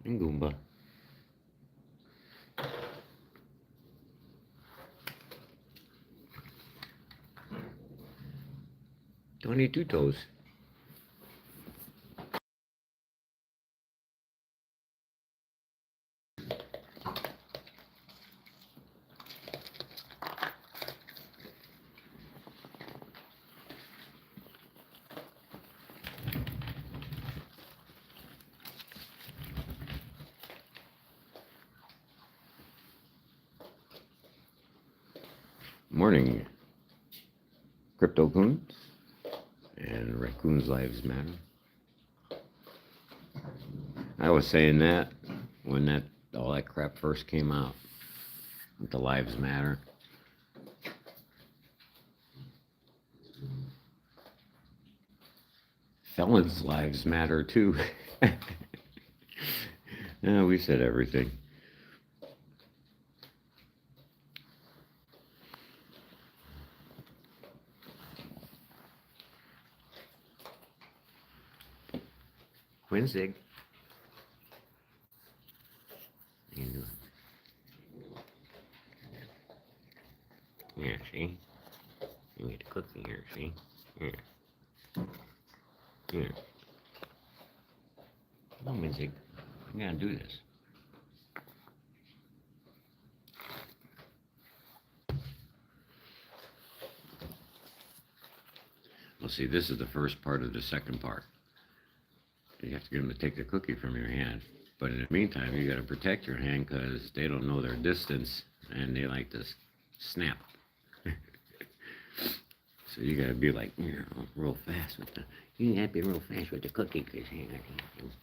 and Goomba. Tony Two Toes. Morning, Crypto Coons and Raccoon's Lives Matter. I was saying that when all that crap first came out, with the Lives Matter. Felons' lives matter too. Yeah, we said everything. Quinzig. How you doing? Yeah, see? You get a cookie here, see? Here. Here. Come on, Quinzig. We gotta do this. Well, see, this is the first part of the second part. You have to get them to take the cookie from your hand. But in the meantime, you got to protect your hand because they don't know their distance and they like to snap. So you got to be like, you know, real fast with the. You got to be real fast with the cookie because he'll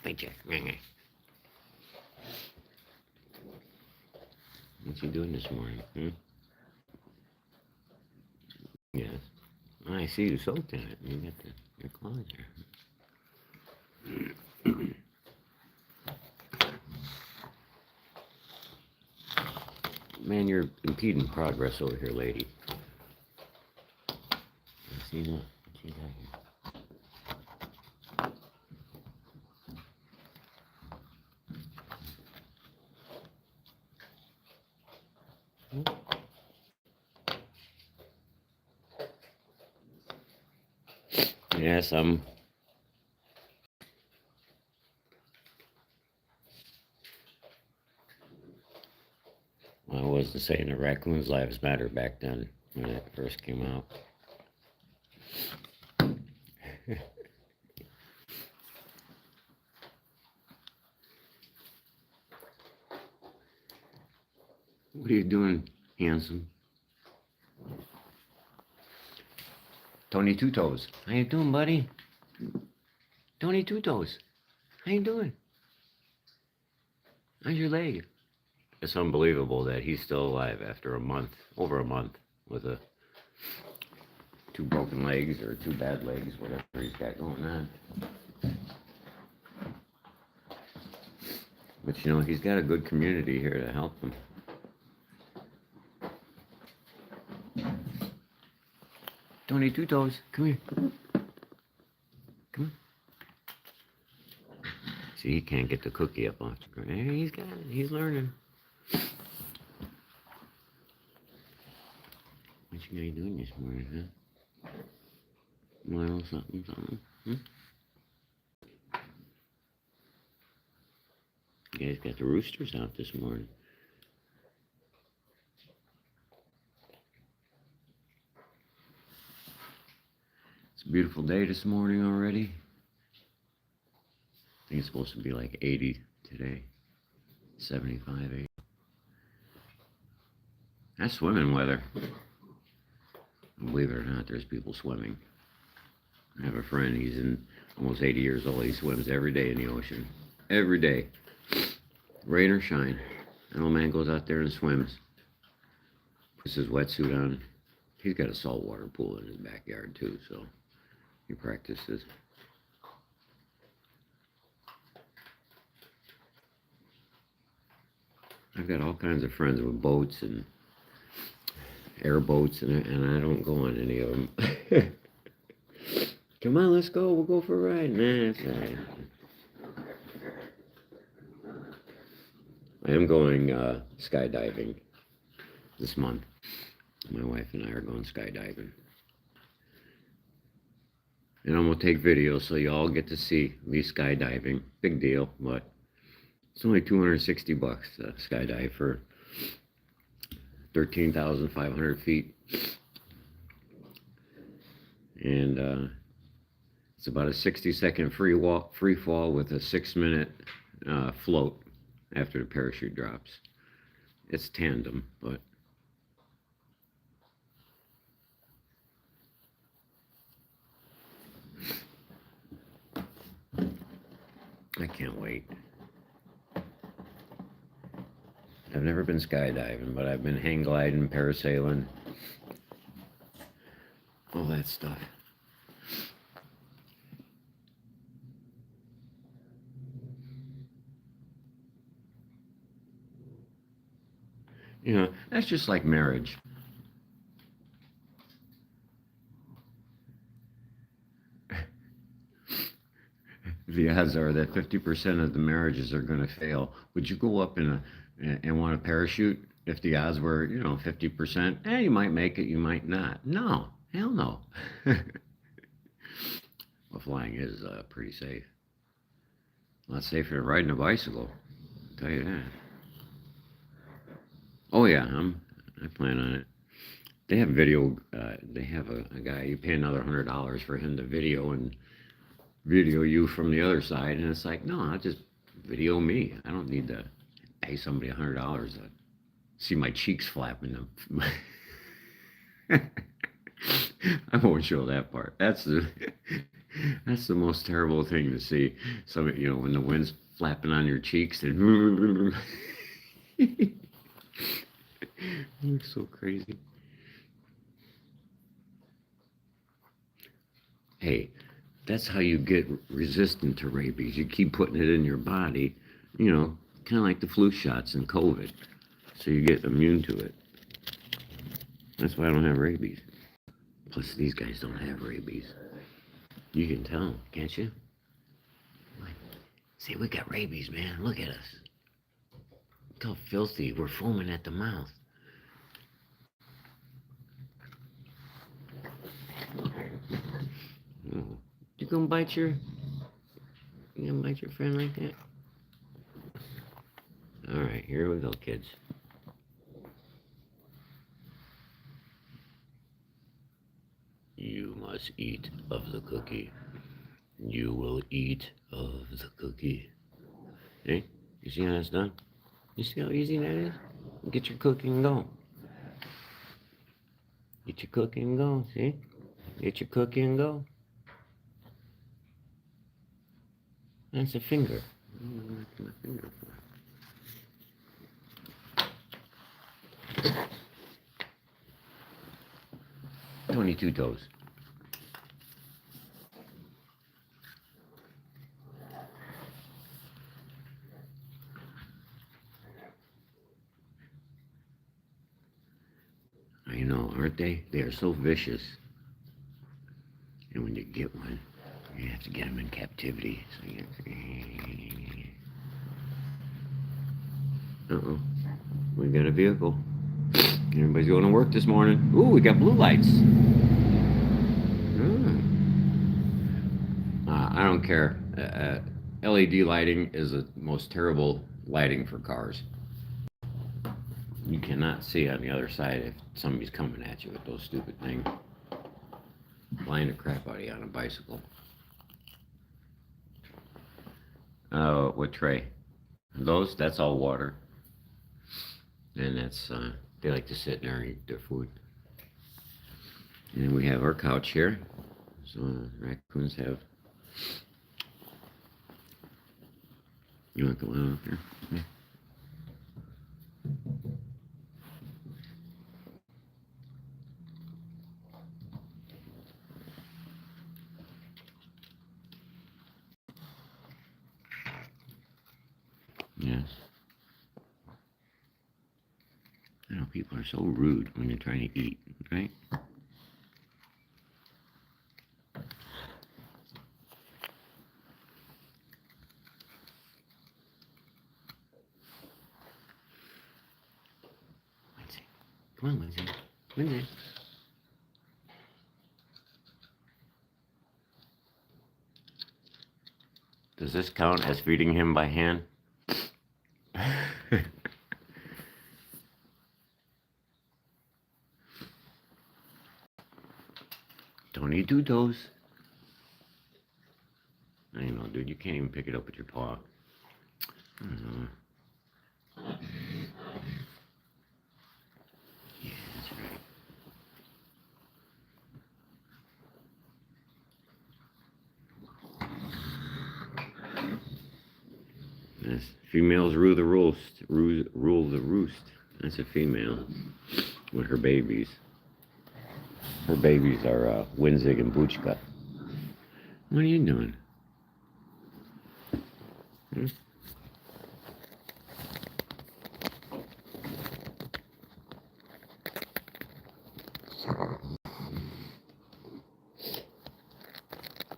bite you. What you doing this morning? Hmm? Yes. I see you soaked in it. You got your clothes there. Man, you're impeding progress over here, lady. See that? See that here? Yes, I wasn't saying the Raccoon's Lives Matter back then when it first came out. What are you doing, handsome? Tony Two Toes. How you doing, buddy? Tony Two Toes. How you doing? How's your leg? It's unbelievable that he's still alive after over a month, with 2 broken legs or 2 bad legs, whatever he's got going on. But you know, he's got a good community here to help him. Tony Two Toes, come here. Come on. See, he can't get the cookie up off the ground. Hey, he's got it. He's learning. What you guys doing this morning, huh? Well, something. You guys got the roosters out this morning. It's a beautiful day this morning already. I think it's supposed to be like 80 today. 75, 80. That's swimming weather. Believe it or not, there's people swimming. I have a friend, he's almost 80 years old. He swims every day in the ocean. Every day. Rain or shine. That old man goes out there and swims. Puts his wetsuit on. He's got a saltwater pool in his backyard too, so he practices. I've got all kinds of friends with boats and airboats, and I don't go on any of them. Come on, let's go. We'll go for a ride. Nah, that's all right. I am going skydiving this month. My wife and I are going skydiving. And I'm going to take videos so you all get to see me skydiving. Big deal, but it's only $260 to skydive for 13,500 feet. And it's about a 60-second free fall with a 6-minute float after the parachute drops. It's tandem, but I can't wait. I've never been skydiving, but I've been hang gliding, parasailing, all that stuff. You know, that's just like marriage. The odds are that 50% of the marriages are going to fail. Would you go up and want a parachute if the odds were, 50%? You might make it, you might not. No, hell no. Well, flying is pretty safe. A lot safer than riding a bicycle, I'll tell you that. Oh yeah, I plan on it. They have video. They have a guy. You pay another $100 for him to video you from the other side, and it's like, no, I'll just video me. I don't need to pay somebody $100 to see my cheeks flapping them. I won't show that part. That's the most terrible thing to see. Some, when the wind's flapping on your cheeks and it looks so crazy. Hey, that's how you get resistant to rabies. You keep putting it in your body, kind of like the flu shots and COVID. So you get immune to it. That's why I don't have rabies. Plus, these guys don't have rabies. You can tell, can't you? See, we got rabies, man. Look at us. Look how filthy. We're foaming at the mouth. Oh. You gonna bite your friend like that? All right, here we go, kids. You must eat of the cookie. You will eat of the cookie. Hey, you see how that's done? You see how easy that is? Get your cookie and go. Get your cookie and go, see? Get your cookie and go. That's a finger. My finger for 22 toes. I know, aren't they? They are so vicious. And when you get one, you have to get them in captivity. So uh-oh. We got a vehicle. Everybody's going to work this morning. Ooh, we got blue lights. I don't care. LED lighting is the most terrible lighting for cars. You cannot see on the other side if somebody's coming at you with those stupid things. Blind the crap out of you on a bicycle. What tray? Those, that's all water. And that's, they like to sit in there and eat their food. And we have our couch here. So raccoons have. You want to go out here? Yeah. Yes. I know people are so rude when you're trying to eat, right? Come on, Wednesday. Wednesday. Does this count as feeding him by hand? 22 toes. I don't know, dude. You can't even pick it up with your paw. I don't know. Yeah, that's right. Yes, females rule the roost. Rule the roost. That's a female with her babies. Her babies are Winzig and Buchka. What are you doing? Hmm?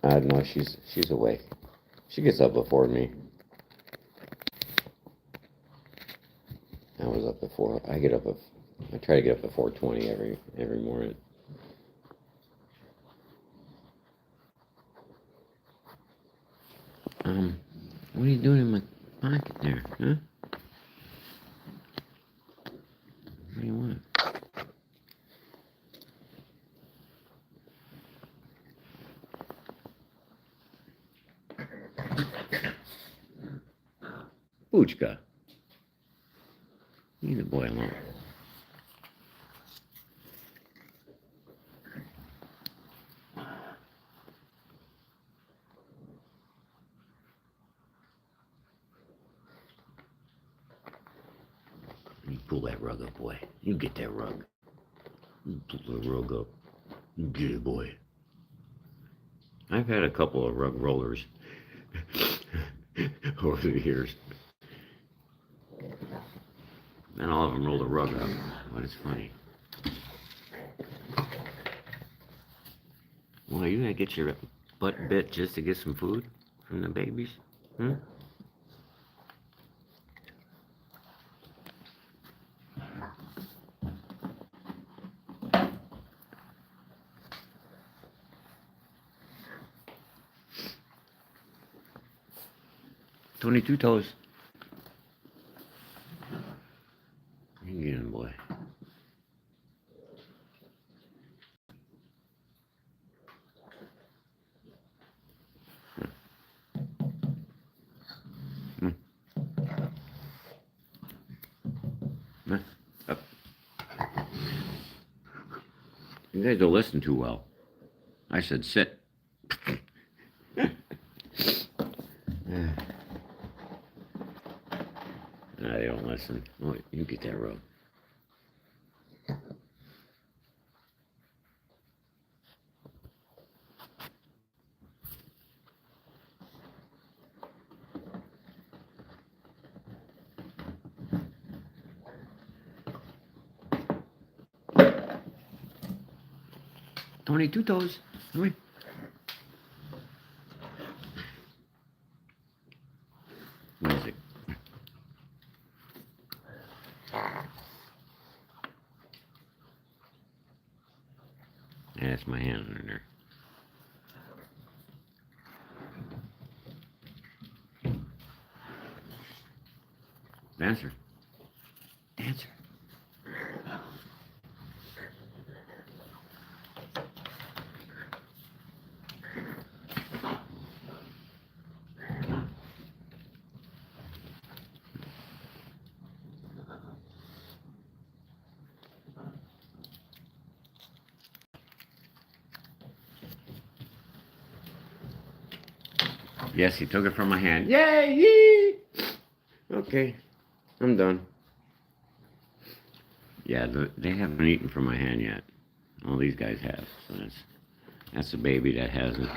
I don't know. She's awake. She gets up before me. I was up before. I try to get up at 4:20 every morning. What are you doing in my pocket there, huh? What do you want? Buchka. Leave the boy alone. You pull that rug up, boy. You get that rug. You pull the rug up. You get it, boy. I've had a couple of rug rollers over the years. Not all of them roll the rug up, but it's funny. Well, you gonna get your butt bit just to get some food from the babies? Hmm? "22 toes. You get him, boy. Hmm. Hmm. Up. You guys don't listen too well. I said sit. They don't listen. Oh, you get that rug. "22 toes. Come here. Music. Yeah, that's my hand under there. Dancer. Dancer. Yes, he took it from my hand. Yay! Yee! Okay, I'm done. Yeah, they haven't eaten from my hand yet. All these guys have. So that's the baby that hasn't.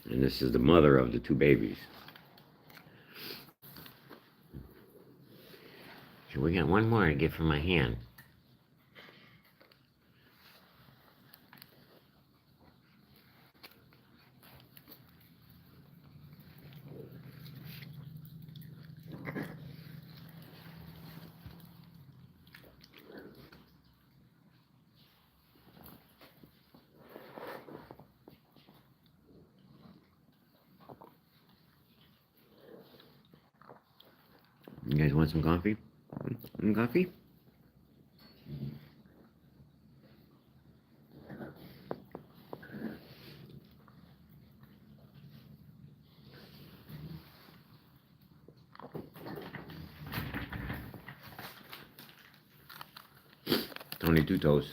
And this is the mother of the two babies. So we got one more to get from my hand. guys want some coffee? Some coffee? Tony Two Toes.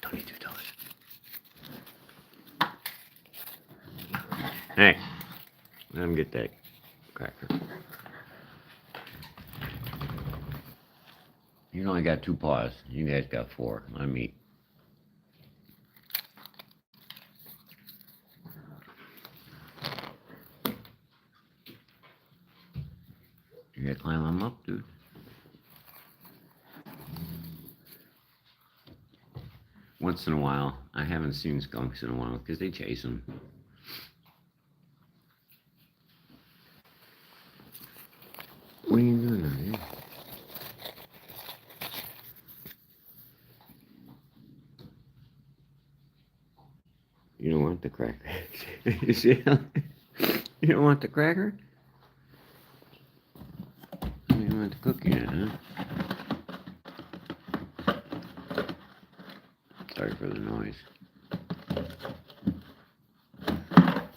Tony Two Toes. Hey, let him get that cracker. He's only got 2 paws. You guys got 4. Let him eat. You gotta climb him up, dude. Once in a while. I haven't seen skunks in a while because they chase them. What are you doing out here? You don't want the cracker. You see? You don't want the cracker? You don't want the cookie in, huh? Sorry for the noise.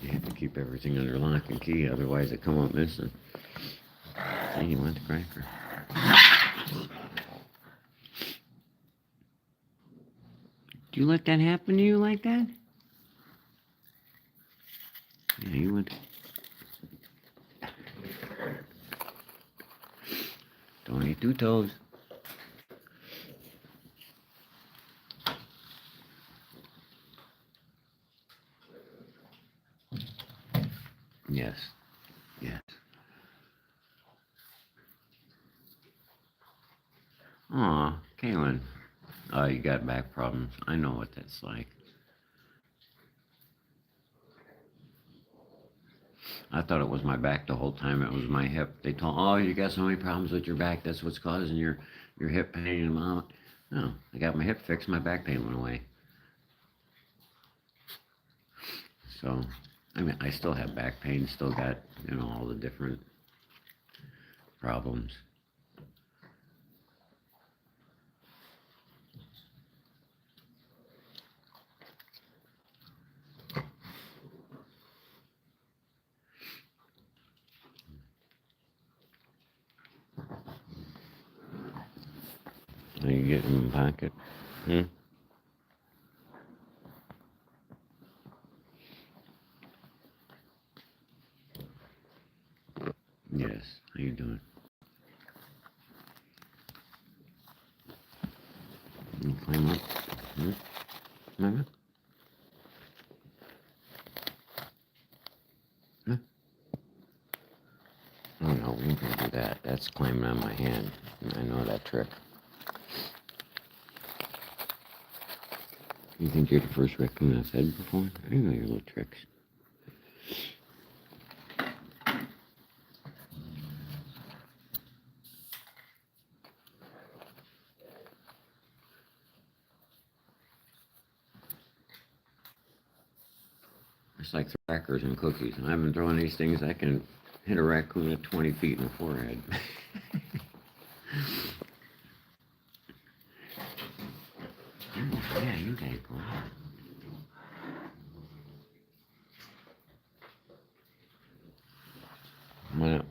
You have to keep everything under lock and key, otherwise it come up missing. See, you want the cracker. Do you let that happen to you like that? Yeah, you want. Tony Two Toes. Yes. Yes. Aw, Kaylin. Oh, you got back problems. I know what that's like. I thought it was my back the whole time. It was my hip. They told, oh, you got so many problems with your back. That's what's causing your hip pain and mount. No, I got my hip fixed. My back pain went away. So, I mean, I still have back pain. Still got, all the different problems. Are you getting in the pocket? Yes. How you doing? You climb up? Mama? Oh no, we can do that. That's climbing on my hand. I know that trick. You think you're the first raccoon I've fed before? I know your little tricks. It's like crackers and cookies. And I've been throwing these things, I can hit a raccoon at 20 feet in the forehead. Yeah, you guys go. Come on up.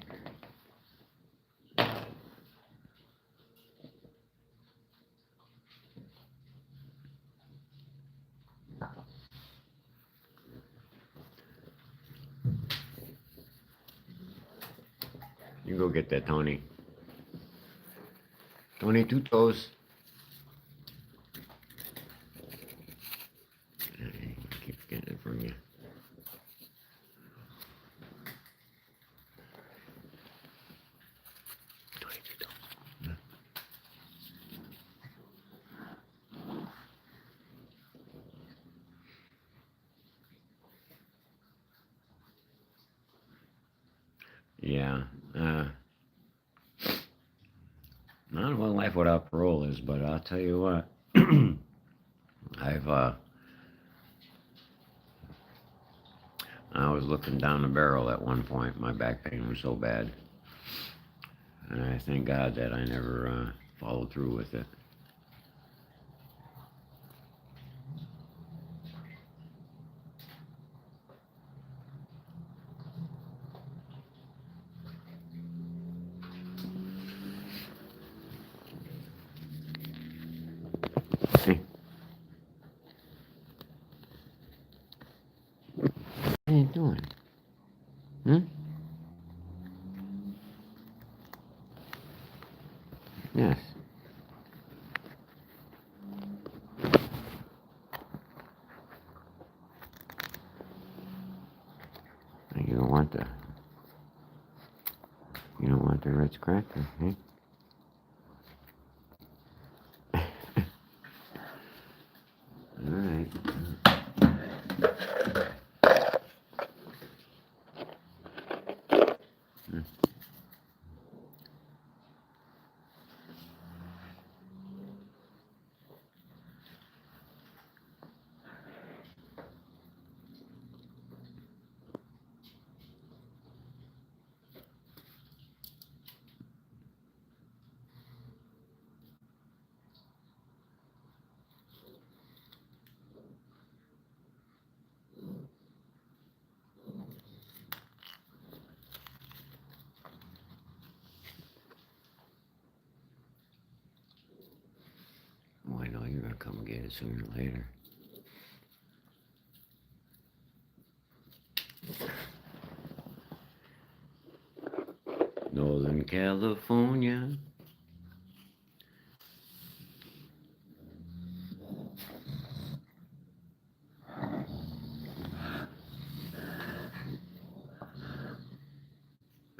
You go get that, Tony. Tony Two Toes. I keep getting it from you. Tony Two Toes. Yeah. I don't know what life without parole is, but I'll tell you what. I was looking down the barrel at one point. My back pain was so bad. And I thank God that I never followed through with it. Hey, what are you doing? Hmm? Yes. You don't want the Ritz cracker, eh? All right. Oh, I know you're gonna come get it sooner or later. Northern California.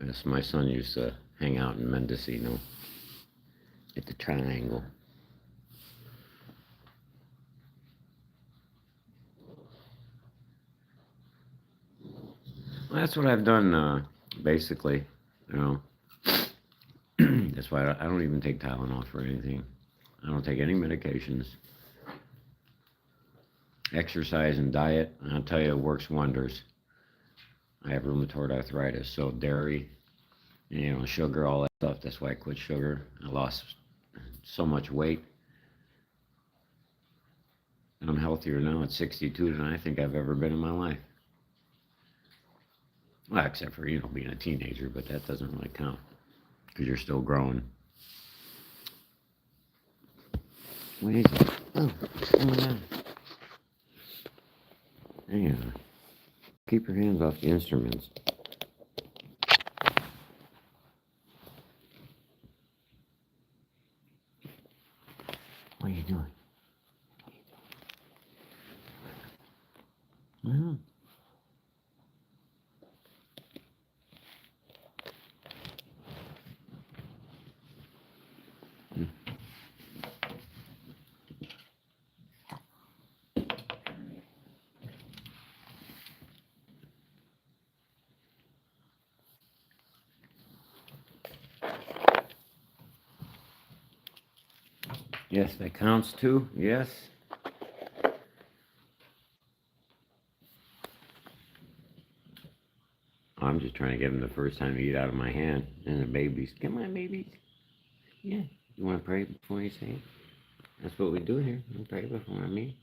Yes, my son used to hang out in Mendocino at the Triangle. Well, that's what I've done, basically. You know, that's why I don't even take Tylenol for anything. I don't take any medications. Exercise and diet, I'll tell you, it works wonders. I have rheumatoid arthritis, so dairy, sugar, all that stuff. That's why I quit sugar. I lost so much weight. And I'm healthier now at 62 than I think I've ever been in my life. Well, except for, being a teenager, but that doesn't really count because you're still growing. What is it? Oh, what's going on? Hang on. Keep your hands off the instruments. What are you doing? Well, yes, that counts too. Yes. I'm just trying to get them the first time to eat out of my hand. And the babies. Come on, babies. Yeah. You want to pray before you say it? That's what we do here. We pray before I meet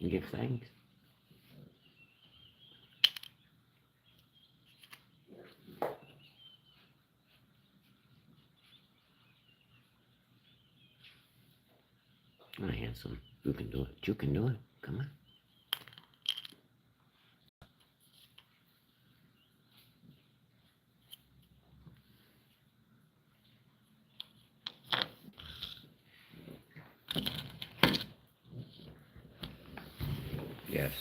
and give thanks. Oh, handsome. You can do it. You can do it. Come on. Yes.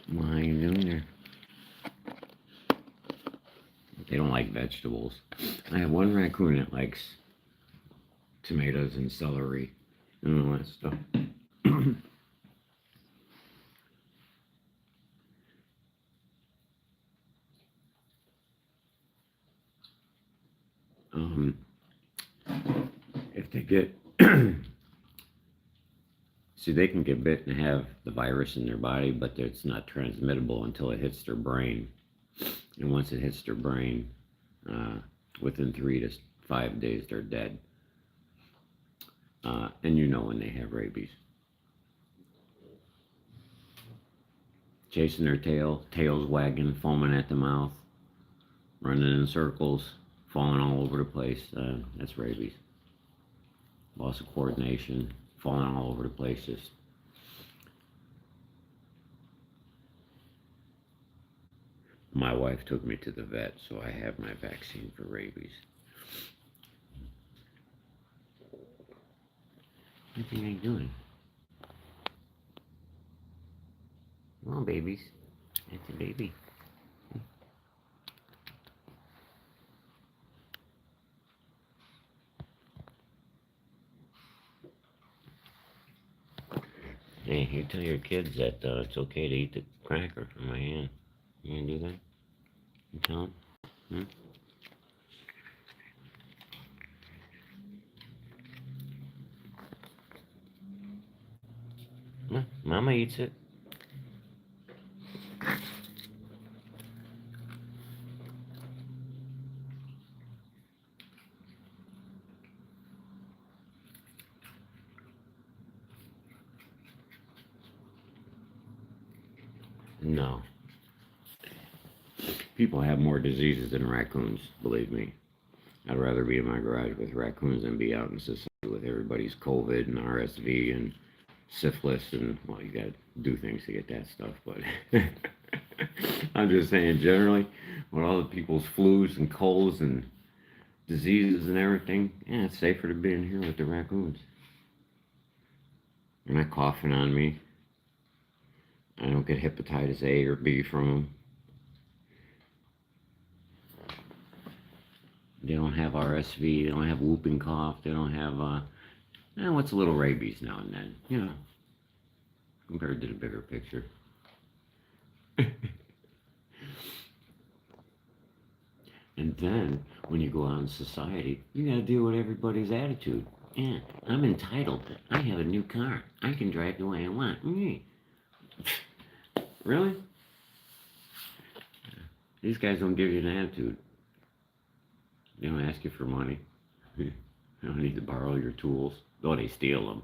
Why are you doing there? They don't like vegetables. I have one raccoon that likes tomatoes and celery and all that stuff. Um, if they get, see, they can get bit and have the virus in their body, but it's not transmittable until it hits their brain. And once it hits their brain, within 3 to 5 days, they're dead. And you know when they have rabies. Chasing their tail, tails wagging, foaming at the mouth, running in circles, falling all over the place. That's rabies. Loss of coordination, falling all over the place. Just my wife took me to the vet, so I have my vaccine for rabies. What are you doing? Come on, babies. It's a baby. Hey, you tell your kids that it's okay to eat the cracker from my hand. You gonna do that? You tell them? Hmm? Yeah, Mama eats it. No. People have more diseases than raccoons, believe me. I'd rather be in my garage with raccoons than be out in society with everybody's COVID and RSV and syphilis and, well, you gotta do things to get that stuff, but I'm just saying generally, with all the people's flus and colds and diseases and everything, yeah, it's safer to be in here with the raccoons. They're not coughing on me. I don't get hepatitis A or B from them. They don't have RSV, they don't have whooping cough, they don't have, what's a little rabies now and then, you know, compared to the bigger picture. And then, when you go out in society, you gotta deal with everybody's attitude. Yeah, I'm entitled. I have a new car. I can drive the way I want. Really? These guys don't give you an attitude. They don't ask you for money. They don't need to borrow your tools. Though they steal them.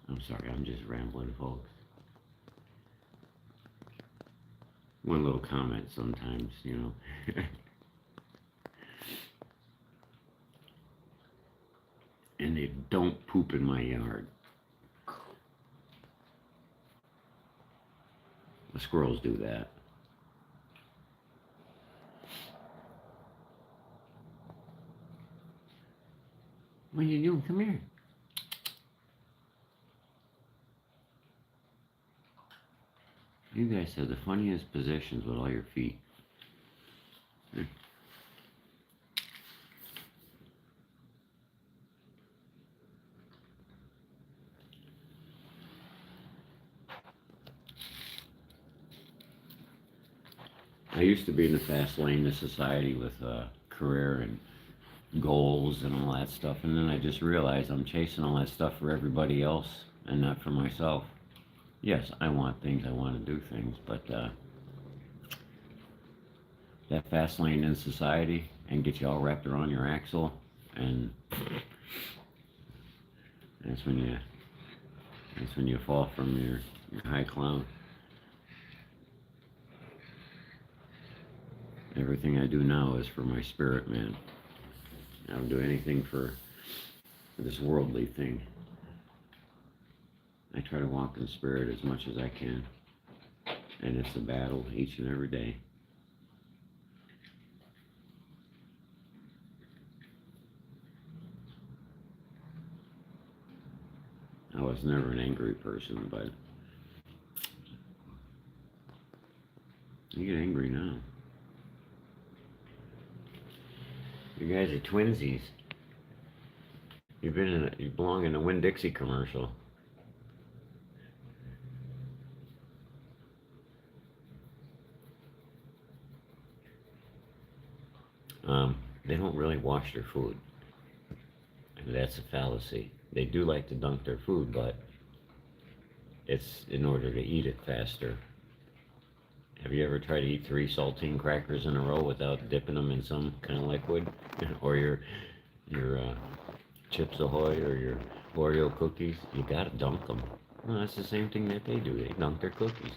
I'm sorry, I'm just rambling, folks. One little comment sometimes, you know. And they don't poop in my yard. The squirrels do that. What are you doing? Come here. You guys have the funniest positions with all your feet. I used to be in the fast lane of society with career and goals and all that stuff, and then I just realized I'm chasing all that stuff for everybody else and not for myself. Yes, I want things, I want to do things, but that fast lane in society and get you all wrapped around your axle, and that's when you fall from your high cloud. Everything I do now is for my spirit, man. I don't do anything for this worldly thing. I try to walk in spirit as much as I can, and it's a battle each and every day. I was never an angry person, but I get angry now. You guys are twinsies. You belong in a Winn-Dixie commercial. They don't really wash their food. And that's a fallacy. They do like to dunk their food, but it's in order to eat it faster. Have you ever tried to eat 3 saltine crackers in a row without dipping them in some kind of liquid? Or your Chips Ahoy or your Oreo cookies? You gotta dunk them. Well, that's the same thing that they do. They dunk their cookies.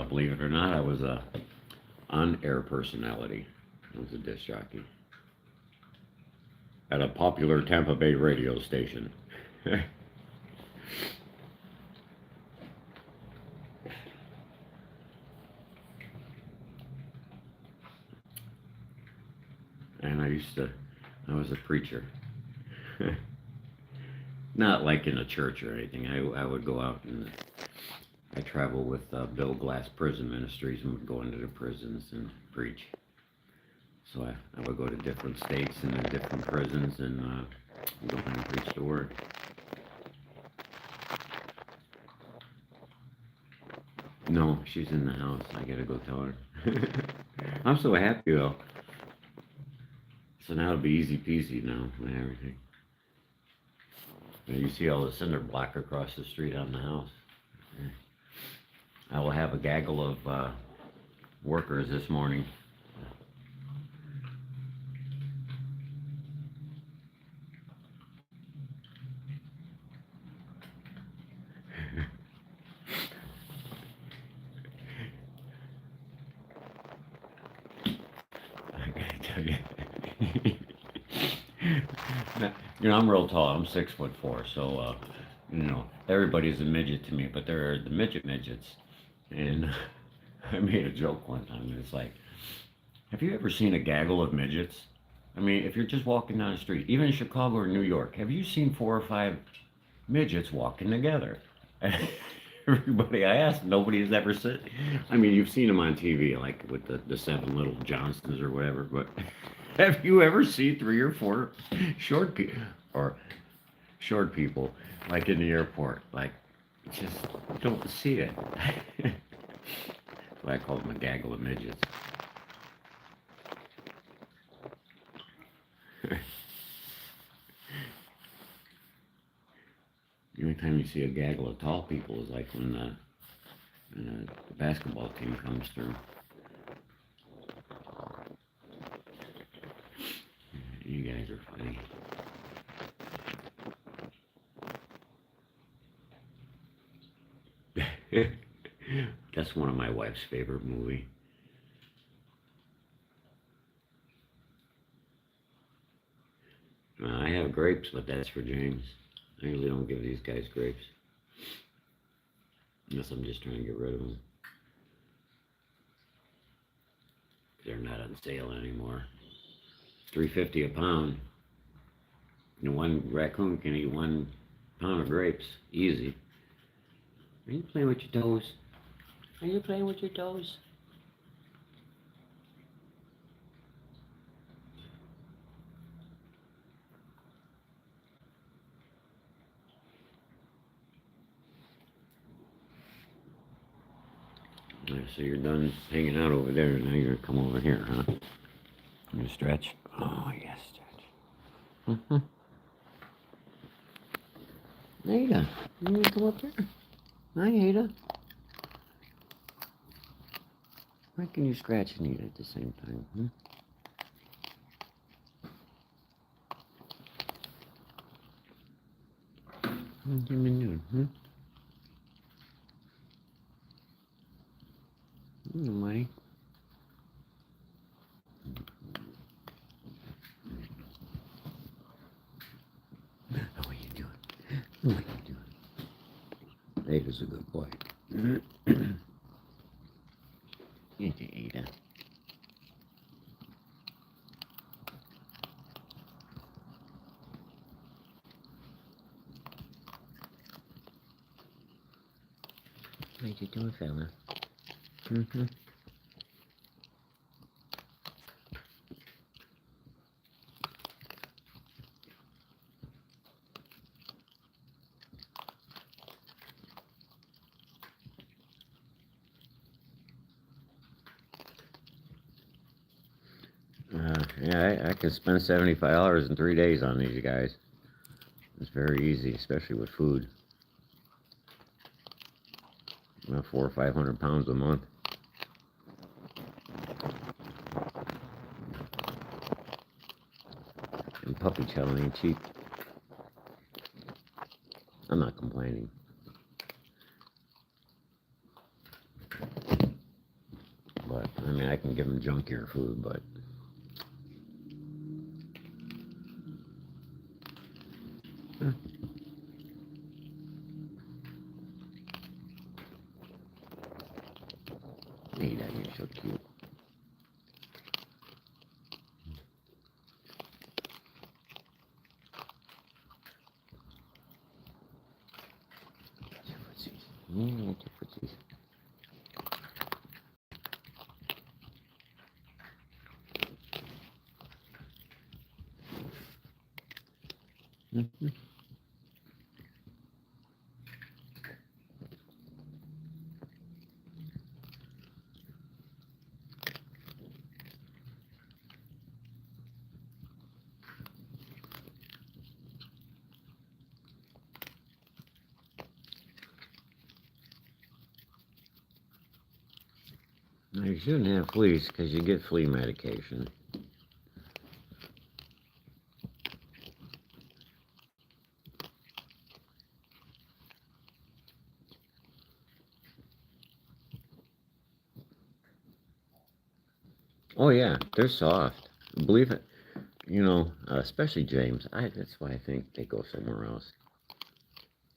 Believe it or not, I was a on-air personality. I was a disc jockey at a popular Tampa Bay radio station. And I was a preacher. Not like in a church or anything. I would go out and I travel with Bill Glass Prison Ministries and would go into the prisons and preach. So I would go to different states and the different prisons and go in and preach the word. No, she's in the house. I gotta go tell her. I'm so happy though. So now it'll be easy peasy now and everything. You see all the cinder block across the street on the house. I will have a gaggle of workers this morning. I gotta tell you. You know, I'm real tall. I'm 6'4", so you know, everybody's a midget to me, but there are the midgets. And I made a joke one time, and it's like, have you ever seen a gaggle of midgets? I mean, if you're just walking down the street, even in Chicago or New York, have you seen 4 or 5 midgets walking together? Everybody I asked, nobody has ever seen. I mean, you've seen them on TV, like with the 7 Little Johnsons or whatever, but have you ever seen 3 or 4 short people, or short people, like in the airport? Like, just don't see it. That's why I call them a gaggle of midgets. The only time you see a gaggle of tall people is like when the basketball team comes through. You guys are funny. That's one of my wife's favorite movies. I have grapes, but that's for James. I usually don't give these guys grapes. Unless I'm just trying to get rid of them. They're not on sale anymore. $3.50 a pound. And one raccoon can eat 1 pound of grapes. Easy. Are you playing with your toes? Are you playing with your toes? So you're done hanging out over there, and now you're gonna come over here, huh? You gonna stretch? Oh, yes, stretch. Ada, you need to come up here. Hi, Ada. Why can you scratch and eat at the same time, hmm? What have you been doing, hmm? Money. How are you doing? How are you doing? Ada's a good boy. Get you, Ada. What you doing, fella? Mm-hmm. Yeah, I could spend $75 in 3 days on these guys. It's very easy, especially with food. About 400 or 500 pounds a month. And puppy chow ain't cheap. I'm not complaining. But, I mean, I can give them junkier food, but... Hey, that is so cute. Now, you shouldn't have fleas because you get flea medication. Oh yeah, they're soft. Believe it. You know, especially James. That's why I think they go somewhere else.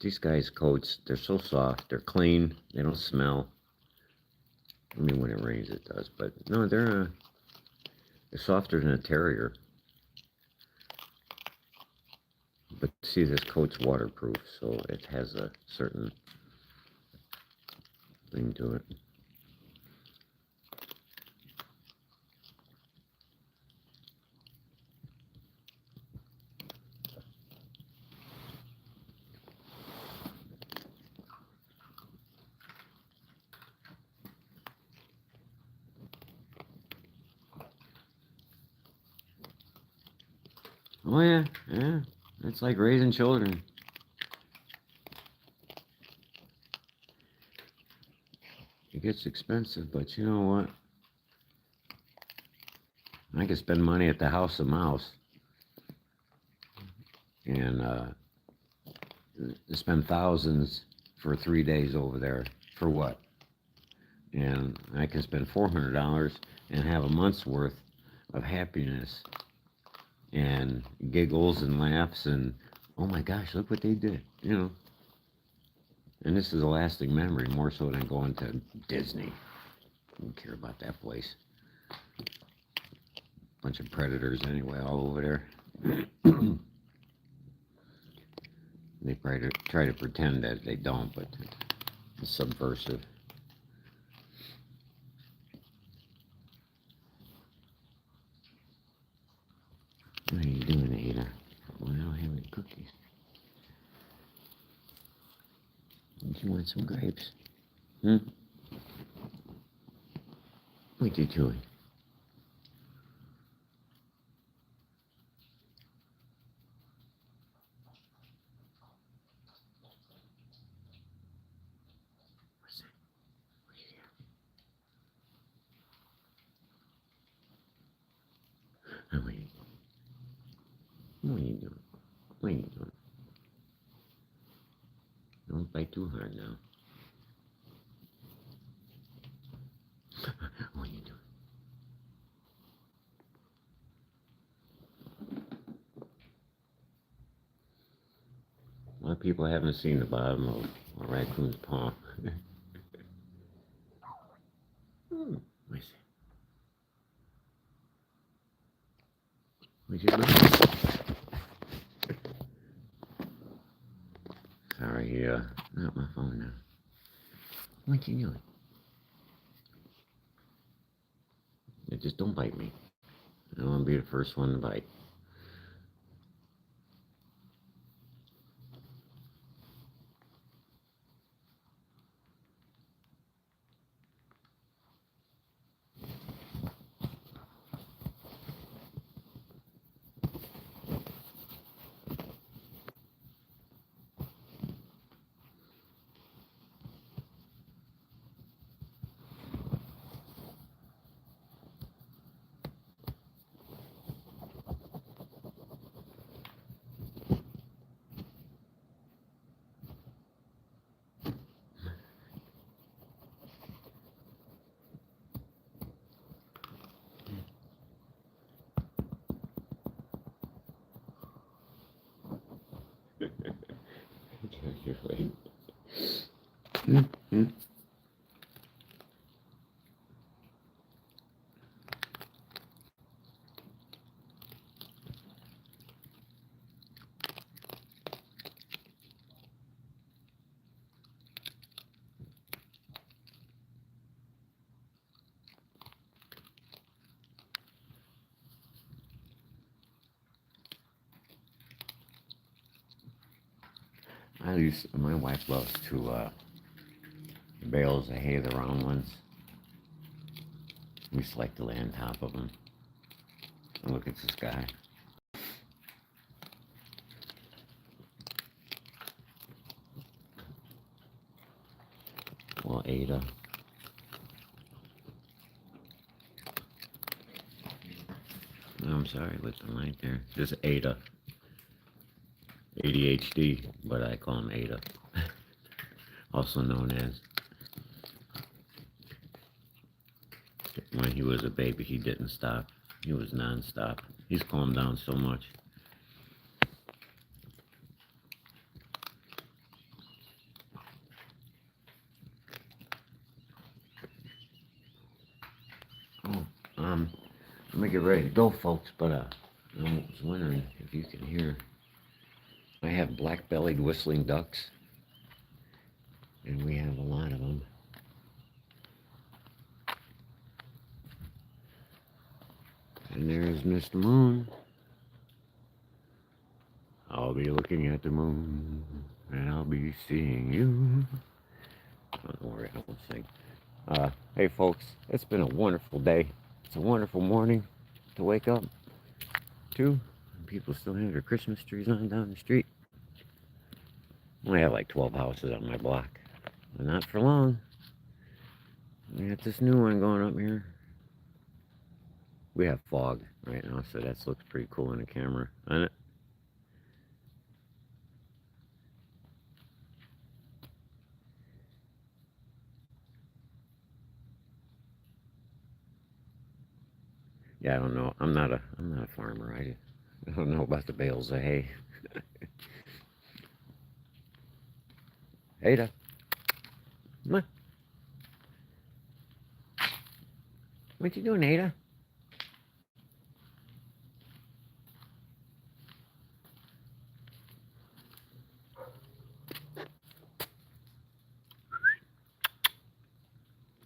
These guys' coats, they're so soft. They're clean. They don't smell. I mean, when it rains, it does. But no, they're softer than a terrier. But see, this coat's waterproof, so it has a certain thing to it. Oh yeah, yeah. It's like raising children. It gets expensive, but you know what? I could spend money at the House of Mouse and spend thousands for 3 days over there. For what? And I can spend $400 and have a month's worth of happiness and giggles and laughs and, oh my gosh, look what they did, you know. And this is a lasting memory, more so than going to Disney. I don't care about that place. Bunch of predators anyway, all over there. They try to pretend that they don't, but it's subversive. What are you doing, Ada? Well, I don't have any cookies. Don't you want some grapes? Hmm? What you doing? What's that? What are you doing? What are you doing? What are you doing? Don't bite too hard now. What are you doing? A lot of people haven't seen the bottom of a raccoon's paw. What's it? What'd you do? Sorry, not my phone now. What you doing? Just don't bite me. I don't want to be the first one to bite. My wife loves to bales of hay, the round ones. We just like to lay on top of them and look at the sky. Well, Ada. No, I'm sorry, with the light there. Just Ada. ADHD, but I call him Ada. Also known as. When he was a baby, he didn't stop. He was non-stop. He's calmed down so much. Oh, I'm gonna get ready to go, folks, but I was wondering if you can hear. I have black-bellied whistling ducks, and we have a lot of them. And there's Mr. Moon. I'll be looking at the moon, and I'll be seeing you. Oh, don't worry, I won't sing. Hey folks, it's been a wonderful day. It's a wonderful morning to wake up to. People still have their Christmas trees on down the street. I have like 12 houses on my block, but not for long. We got this new one going up here. We have fog right now, so that looks pretty cool in the camera, doesn't it? Yeah, I don't know. I'm not a farmer. I don't know about the bales of hay. Ada, come on. What you doing, Ada?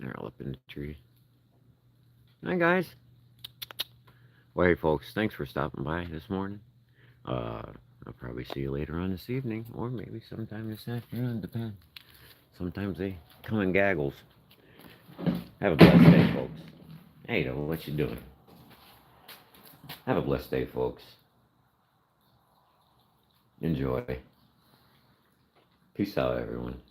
They're all up in the tree. Hi, guys. Well, hey, folks, thanks for stopping by this morning. I'll probably see you later on this evening, or maybe sometime this afternoon, depends. Sometimes they come in gaggles. Have a blessed day, folks. Hey, what you doing? Have a blessed day, folks. Enjoy. Peace out, everyone.